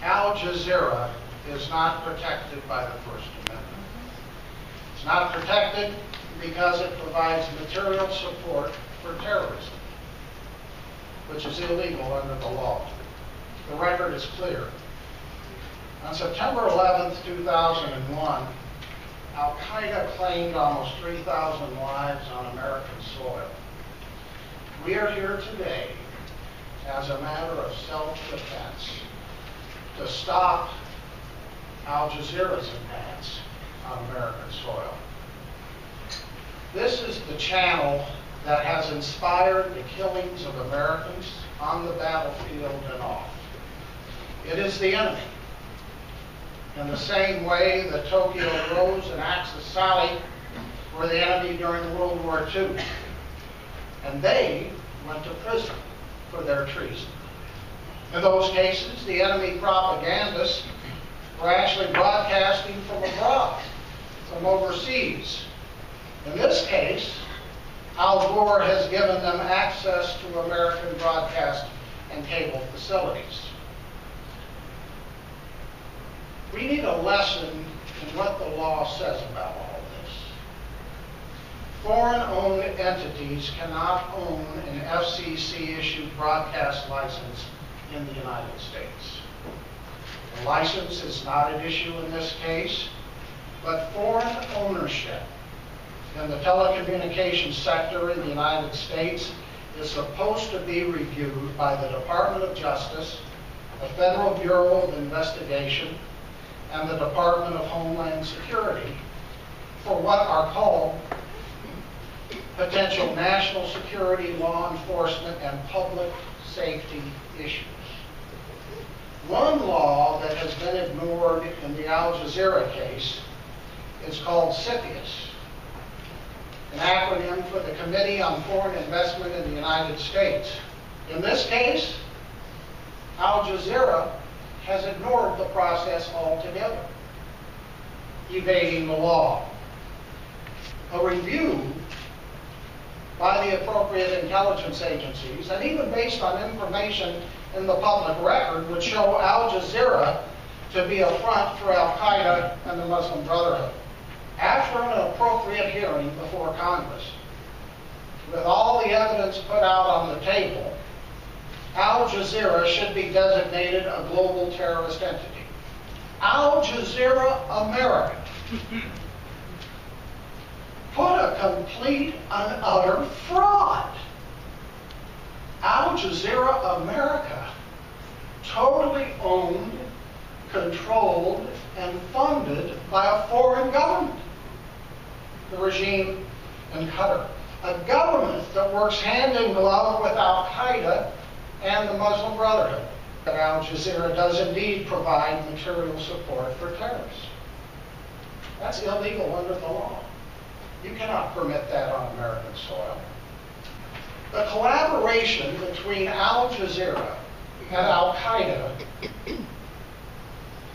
Al Jazeera is not protected by the First Amendment. It's not protected because it provides material support for terrorism, which is illegal under the law. The record is clear. On September 11th, 2001, Al-Qaeda claimed almost 3,000 lives on American soil. We are here today as a matter of self-defense to stop Al Jazeera's advance on American soil. This is the channel that has inspired the killings of Americans on the battlefield and off. It is the enemy. In the same way that Tokyo Rose and Axis Sally were the enemy during World War II. And they went to prison for their treason. In those cases, the enemy propagandists were actually broadcasting from abroad, from overseas. In this case, Al Gore has given them access to American broadcast and cable facilities. We need a lesson in what the law says about all this. Foreign-owned entities cannot own an FCC-issued broadcast license in the United States. The license is not an issue in this case, but foreign ownership in the telecommunications sector in the United States is supposed to be reviewed by the Department of Justice, the Federal Bureau of Investigation, and the Department of Homeland Security for what are called potential national security, law enforcement, and public safety issues. One law that has been ignored in the Al Jazeera case is called CFIUS, an acronym for the Committee on Foreign Investment in the United States. In this case, Al Jazeera has ignored the process altogether, evading the law. A review by the appropriate intelligence agencies, and even based on information in the public record, would show Al Jazeera to be a front for Al-Qaeda and the Muslim Brotherhood. After an appropriate hearing before Congress, with all the evidence put out on the table, Al Jazeera should be designated a global terrorist entity. Al Jazeera America. What a complete and utter fraud. Al Jazeera America, totally owned, controlled, and funded by a foreign government, the regime in Qatar. A government that works hand in glove with Al-Qaeda and the Muslim Brotherhood. That Al Jazeera does indeed provide material support for terrorists. That's illegal under the law. You cannot permit that on American soil. The collaboration between Al Jazeera and Al-Qaeda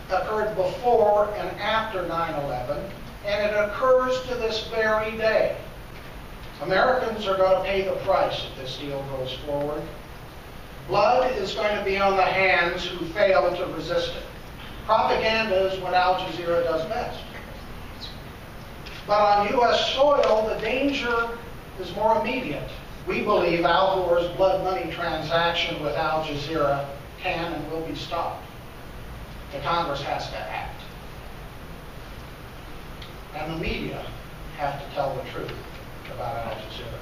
occurred before and after 9/11, and it occurs to this very day. Americans are going to pay the price if this deal goes forward. Blood is going to be on the hands who fail to resist it. Propaganda is what Al Jazeera does best. But on U.S. soil, the danger is more immediate. We believe Al Gore's blood money transaction with Al Jazeera can and will be stopped. The Congress has to act. And the media have to tell the truth about Al Jazeera.